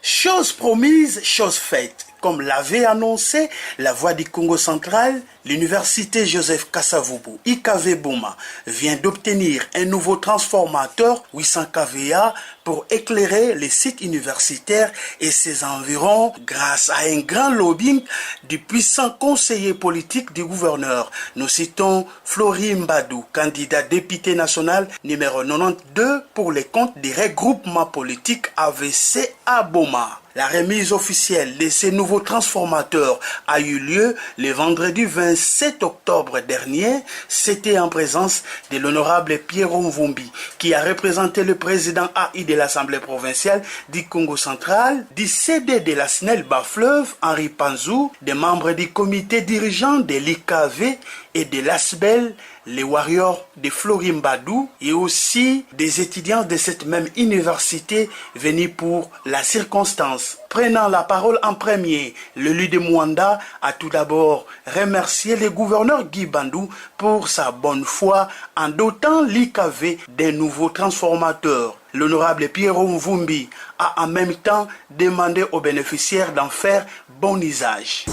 Chose promise, chose faite. Comme l'avait annoncé la Voix du Congo central, l'université Joseph Kasavubu, IKV Boma, vient d'obtenir un nouveau transformateur 800 kVA pour éclairer les sites universitaires et ses environs grâce à un grand lobbying du puissant conseiller politique du gouverneur. Nous citons Florim Badou, candidat député national numéro 92 pour les comptes des regroupements politiques AVC à Boma. La remise officielle de ces nouveaux transformateurs a eu lieu le vendredi 27 octobre dernier. C'était en présence de l'honorable Pierrot Mvumbi, qui a représenté le président AI de l'Assemblée provinciale du Congo central, du CD de la SNEL Bas-Fleuve, Henri Panzou, des membres du comité dirigeant de l'IKV et de l'ASBEL, les Warriors de Florim Badou, et aussi des étudiants de cette même université venus pour la circonstance. Prenant la parole en premier, l'élu de Mwanda a tout d'abord remercié le gouverneur Guy Bandou pour sa bonne foi en dotant l'IKV d'un nouveau transformateur. L'honorable Pierrot Mvumbi a en même temps demandé aux bénéficiaires d'en faire bon usage.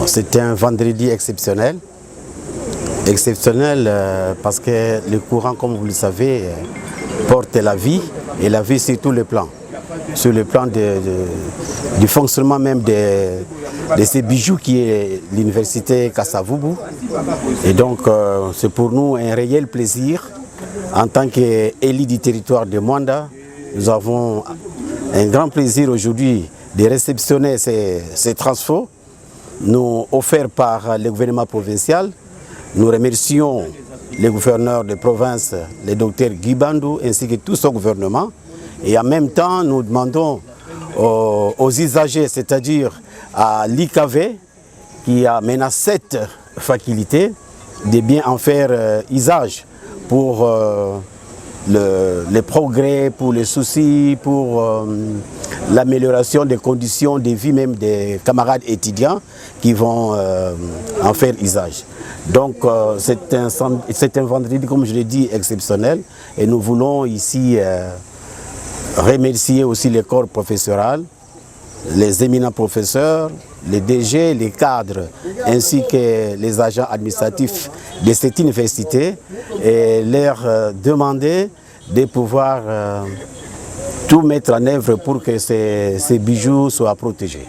C'était un vendredi exceptionnel. Exceptionnel parce que le courant, comme vous le savez, porte la vie, et la vie sur tous les plans. Sur le plan du fonctionnement même de ces bijoux qui est l'université Kasavubu. Et donc c'est pour nous un réel plaisir en tant qu'élus du territoire de Mwanda. Nous avons un grand plaisir aujourd'hui de réceptionner ces transferts nous offerts par le gouvernement provincial. Nous remercions le gouverneur de province, le docteur Guy Bandou, ainsi que tout son gouvernement. Et en même temps, nous demandons aux usagers, c'est-à-dire à l'IKV, qui a maintenant cette faculté, de bien en faire usage pour les progrès, pour les soucis, pour l'amélioration des conditions de vie même des camarades étudiants qui vont en faire usage. Donc c'est un vendredi, comme je l'ai dit, exceptionnel, et nous voulons ici remercier aussi le corps professoral, les éminents professeurs, les DG, les cadres, ainsi que les agents administratifs de cette université, et leur demander de pouvoir tout mettre en œuvre pour que ces bijoux soient protégés.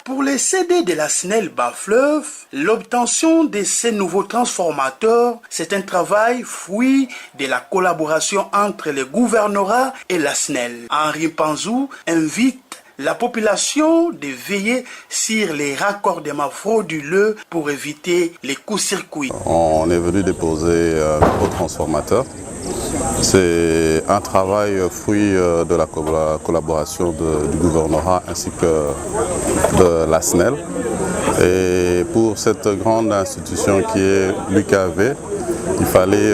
Pour les CD de la SNEL Bas-Fleuve, l'obtention de ces nouveaux transformateurs, c'est un travail fruit de la collaboration entre le gouvernorat et la SNEL. Henri Panzou invite la population de veiller sur les raccordements frauduleux pour éviter les courts-circuits. On est venu déposer un nouveau transformateur. C'est un travail fruit de la collaboration du gouvernorat ainsi que de la SNEL. Et pour cette grande institution qui est l'UKV, il fallait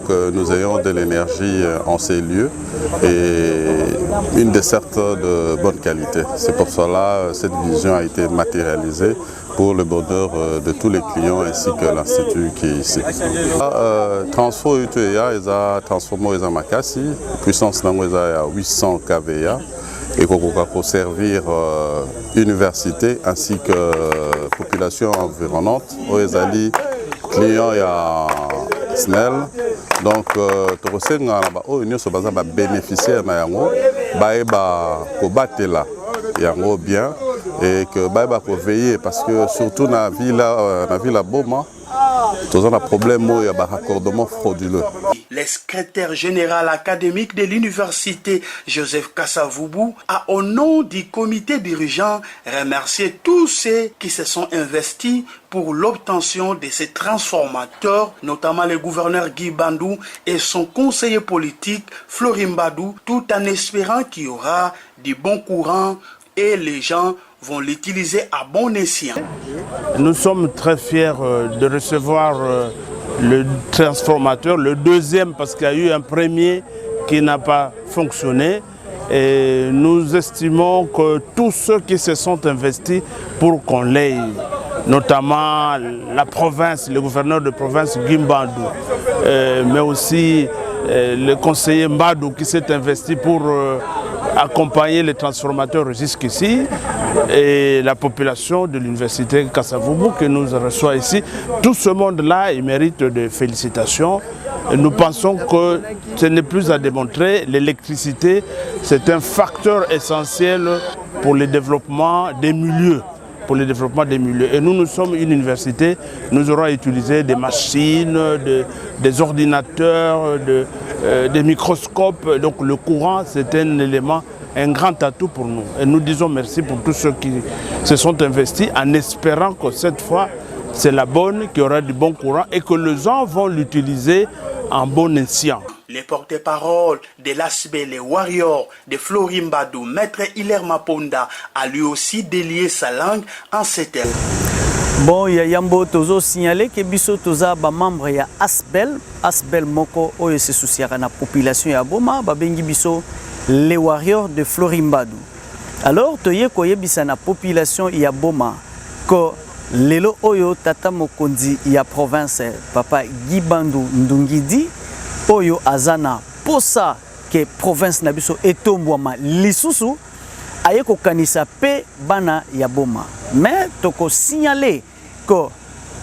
que nous ayons de l'énergie en ces lieux et une desserte de bonne qualité. C'est pour cela que cette vision a été matérialisée pour le bonheur de tous les clients ainsi que l'institut qui est ici. Transfo UTEA, ils ont transformé les makasi, puissance à 800 kVA et pour servir université ainsi que population environnante. Ils ont clients et SNEL. Donc, nous avons bénéficiaires de bien et que Baïba pour veiller parce que surtout dans la ville Boma, nous avons un problème de raccordement frauduleux. Le secrétaire général académique de l'université Joseph Kasavubu a au nom du comité dirigeant remercié tous ceux qui se sont investis pour l'obtention de ces transformateurs, notamment le gouverneur Guy Bandou et son conseiller politique Florim Badou, tout en espérant qu'il y aura du bon courant et les gens vont l'utiliser à bon escient. Nous sommes très fiers de recevoir le transformateur, le deuxième parce qu'il y a eu un premier qui n'a pas fonctionné. Et nous estimons que tous ceux qui se sont investis pour qu'on l'ait, notamment la province, le gouverneur de province Gimbandou, mais aussi le conseiller Mbadou qui s'est investi pour accompagner les transformateurs jusqu'ici, et la population de l'université Kasavubu qui nous reçoit ici. Tout ce monde-là, il mérite des félicitations. Et nous pensons que ce n'est plus à démontrer. L'électricité, c'est un facteur essentiel pour le développement des milieux. Et nous, nous sommes une université, nous aurons utilisé des machines, des ordinateurs, des microscopes. Donc le courant, c'est un élément, un grand atout pour nous. Et nous disons merci pour tous ceux qui se sont investis en espérant que cette fois, c'est la bonne, qu'il y aura du bon courant et que les gens vont l'utiliser en bon escient. Les porte-paroles de l'ASB, les warriors de Florimbadou, Maître Hilaire Maponda, a lui aussi délié sa langue en ces termes. Bon, il y a Yambo Tozo signalé que biso toza ba membre ya Asbel moko oyo se souciera na population ya Boma, ba bengi biso les warriors de Florimbadou. Alors toye koyebisa na population ya Boma ko lelo oyo tata mokonzi ya province papa Gibandu Ndungidi oyo azana posa ke province na biso etombwama lisusu aye kokanisa pe bana ya Boma. Mais toko signaler que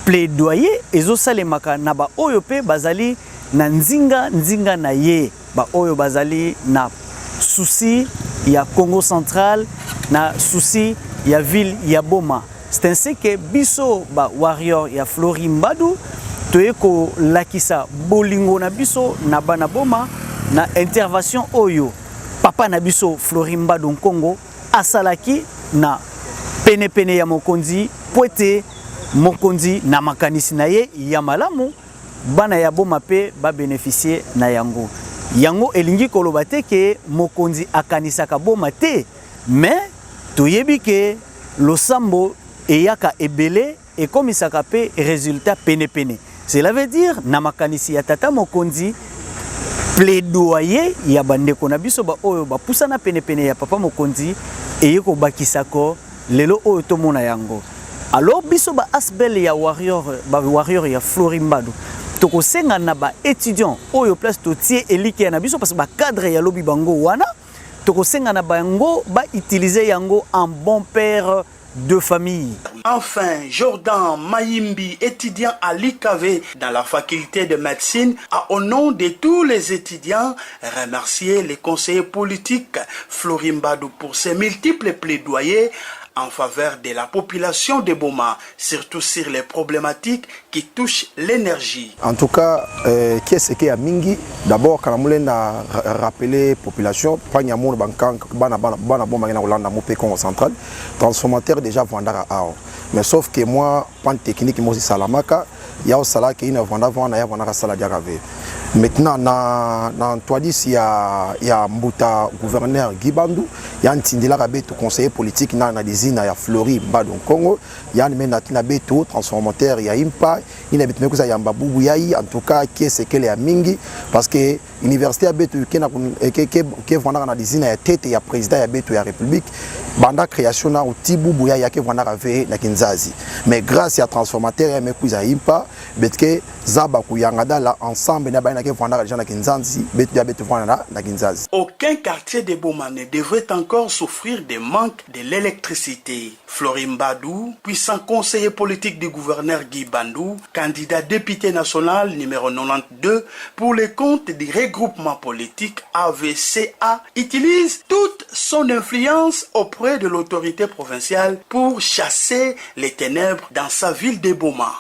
plaidoyer ezosalemaka na ba oyo pe bazali na nzinga na ye ba oyo bazali na souci ya Congo central na souci ya ville ya Boma. C'est ainsi que biso ba warrior ya Florimbadou toyeko lakisa bolingo na biso na bana Boma na intervention oyo papa na biso Florimbadou Congo asalaki na pene ya mokonzi poete mokonzi na makanisi na ye ya malamu bana ya Boma pe ba bénéficier na yango elingi koloba te ke mokonzi akanisaka Boma te, mais toyebi ke losambo eyaka ebele ekomisaka pe résultat pene. Cela veut dire na makanisi ya tata mokonzi plaidoyer ya bandeko na biso ba oyo ba pusana pene ya papa mokonzi eyeko bakisako lelo oyo tomona yango. Alors biso ba Asbel ya warrior ya Florimbadou toko senga na ba étudiant oyo place totie elike na biso parce ba cadre ya lobi bango wana toko senga na bango ba utiliser yango en bon père de famille. Enfin, Jordan Mayimbi, étudiant à l'IKV dans la faculté de médecine, a au nom de tous les étudiants remercié les conseillers politiques Florimbadou pour ses multiples plaidoyers en faveur de la population de Boma, surtout sur les problématiques qui touchent l'énergie. En tout cas, qu'est-ce qu'il y a Mingi? D'abord, quand on a rappelé la population, Pagnamour Bankan, Bana Boma Hollande, Mopé Congo central, transformateur déjà vendara à Ao. Mais sauf que moi, pan technique, moi aussi Salamaka, il y a aussi qui est vendara Saladiagave. Maintenant, dans Toadis, il y a Mbouta gouverneur Gibandou, il y a un Tindila Rabeto conseiller politique, il y a un Flori Badon Congo, il y a un Menatina transformateur, il y a Impa, il y a un Mbabou Yaï, en tout cas, qui est ce qu'elle est à Mingi, parce que l'université a Beto, qui est vendant dans des îles, il y a président de la République, banda création na Tibou Bouya, il y a qui est vendant avec la Kinzazi. Mais grâce à transformateur, il y a un Mekouza Impa, Betke, Zabakou Yangada, là, ensemble, il y a aucun quartier de Boma ne devrait encore souffrir des manques de l'électricité. Florimbadou, puissant conseiller politique du gouverneur Guy Bandou, candidat député national numéro 92 pour les comptes du regroupement politique AVCA, utilise toute son influence auprès de l'autorité provinciale pour chasser les ténèbres dans sa ville de Boma.